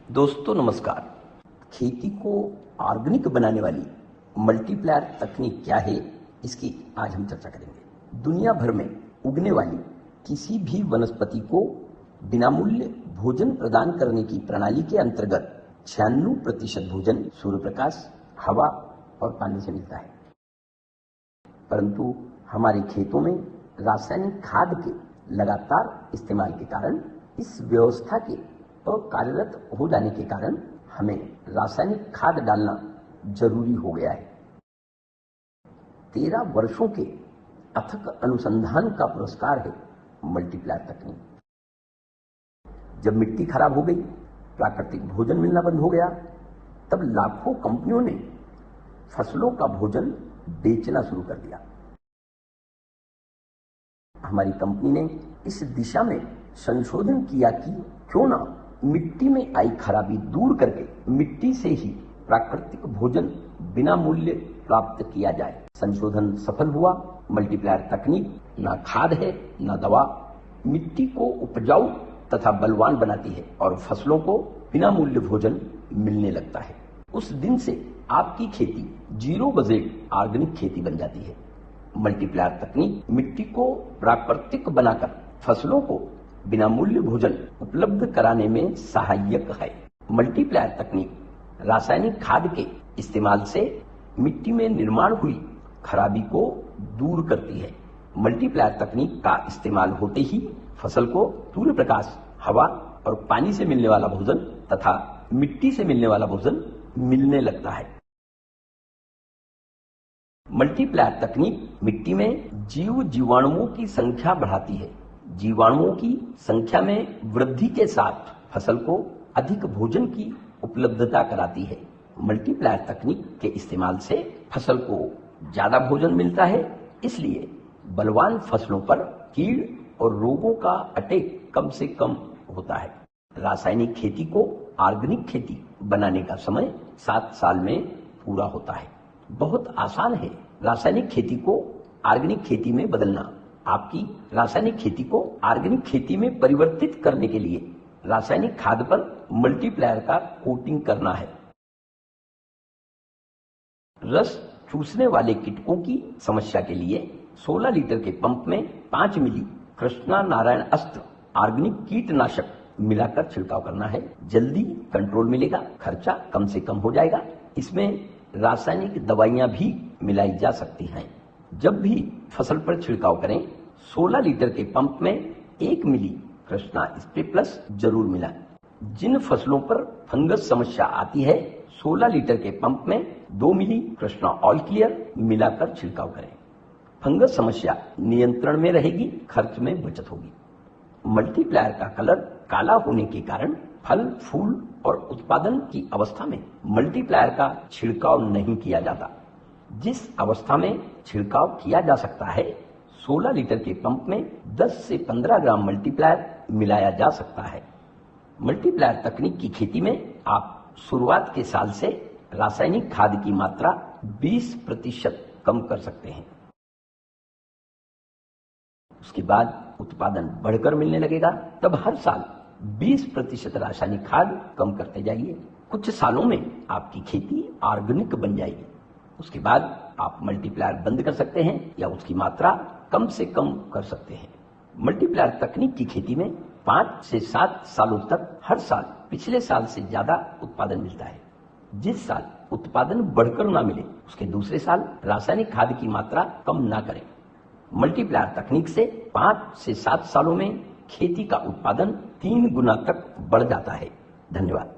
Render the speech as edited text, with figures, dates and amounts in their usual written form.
दोस्तों नमस्कार। खेती को ऑर्गेनिक बनाने वाली मल्टीप्लायर तकनीक क्या है, इसकी आज हम चर्चा करेंगे। दुनिया भर में उगने वाली किसी भी वनस्पति को बिना मूल्य भोजन प्रदान करने की प्रणाली के अंतर्गत 96% भोजन सूर्य प्रकाश, हवा और पानी से मिलता है। परंतु हमारे खेतों में रासायनिक खाद के लगातार इस्तेमाल के कारण, इस व्यवस्था के अकार्यरत हो जाने के कारण हमें रासायनिक खाद डालना जरूरी हो गया है। 13 वर्षों के अथक अनुसंधान का पुरस्कार है मल्टीप्लायर तकनीक। जब मिट्टी खराब हो गई, प्राकृतिक भोजन मिलना बंद हो गया, तब लाखों कंपनियों ने फसलों का भोजन बेचना शुरू कर दिया। हमारी कंपनी ने इस दिशा में संशोधन किया कि क्यों ना मिट्टी में आई खराबी दूर करके मिट्टी से ही प्राकृतिक भोजन बिना मूल्य प्राप्त किया जाए। संशोधन सफल हुआ। मल्टीप्लायर तकनीक ना खाद है ना दवा, मिट्टी को उपजाऊ तथा बलवान बनाती है और फसलों को बिना मूल्य भोजन मिलने लगता है। उस दिन से आपकी खेती जीरो बजट ऑर्गेनिक खेती बन जाती है। मल्टीप्लायर तकनीक मिट्टी को प्राकृतिक बनाकर फसलों को बिना मूल्य भोजन उपलब्ध कराने में सहायक है। मल्टीप्लायर तकनीक रासायनिक खाद के इस्तेमाल से मिट्टी में निर्माण हुई खराबी को दूर करती है। मल्टीप्लायर तकनीक का इस्तेमाल होते ही फसल को सूर्य प्रकाश, हवा और पानी से मिलने वाला भोजन तथा मिट्टी से मिलने वाला भोजन मिलने लगता है। मल्टीप्लायर तकनीक मिट्टी में जीवाणुओं की संख्या बढ़ाती है। जीवाणुओं की संख्या में वृद्धि के साथ फसल को अधिक भोजन की उपलब्धता कराती है। मल्टीप्लायर तकनीक के इस्तेमाल से फसल को ज्यादा भोजन मिलता है, इसलिए बलवान फसलों पर कीड़ और रोगों का अटैक कम से कम होता है। रासायनिक खेती को ऑर्गेनिक खेती बनाने का समय 7 साल में पूरा होता है। बहुत आसान है रासायनिक खेती को ऑर्गेनिक खेती में बदलना। आपकी रासायनिक खेती को ऑर्गेनिक खेती में परिवर्तित करने के लिए रासायनिक खाद पर मल्टीप्लायर का कोटिंग करना है। रस चूसने वाले कीटकों की समस्या के लिए 16 लीटर के पंप में 5 मिली कृष्णा नारायण अस्त्र ऑर्गेनिक कीटनाशक मिलाकर छिड़काव करना है। जल्दी कंट्रोल मिलेगा, खर्चा कम से कम हो जाएगा। इसमें रासायनिक दवाइयां भी मिलाई जा सकती हैं। जब भी फसल पर छिड़काव करें, 16 लीटर के पंप में 1 मिली कृष्णा स्प्रे प्लस जरूर मिलाएं। जिन फसलों पर फंगस समस्या आती है, 16 लीटर के पंप में 2 मिली कृष्णा ऑल क्लियर मिलाकर छिड़काव करें। फंगस समस्या नियंत्रण में रहेगी, खर्च में बचत होगी। मल्टीप्लायर का कलर काला होने के कारण फल, फूल और उत्पादन की अवस्था में मल्टीप्लायर का छिड़काव नहीं किया जाता। जिस अवस्था में छिड़काव किया जा सकता है, 16 लीटर के पंप में 10 से 15 ग्राम मल्टीप्लायर मिलाया जा सकता है। मल्टीप्लायर तकनीक की खेती में आप शुरुआत के साल से रासायनिक खाद की मात्रा 20% कम कर सकते हैं। उसके बाद उत्पादन बढ़कर मिलने लगेगा, तब हर साल 20% रासायनिक खाद कम करते जाइए। कुछ सालों में आपकी खेती ऑर्गेनिक बन जाएगी। उसके बाद आप मल्टीप्लायर बंद कर सकते हैं या उसकी मात्रा कम से कम कर सकते हैं। मल्टीप्लायर तकनीक की खेती में 5 से 7 सालों तक हर साल पिछले साल से ज्यादा उत्पादन मिलता है। जिस साल उत्पादन बढ़कर ना मिले, उसके दूसरे साल रासायनिक खाद की मात्रा कम ना करें। मल्टीप्लायर तकनीक से 5 से 7 सालों में खेती का उत्पादन 3 गुना तक बढ़ जाता है। धन्यवाद।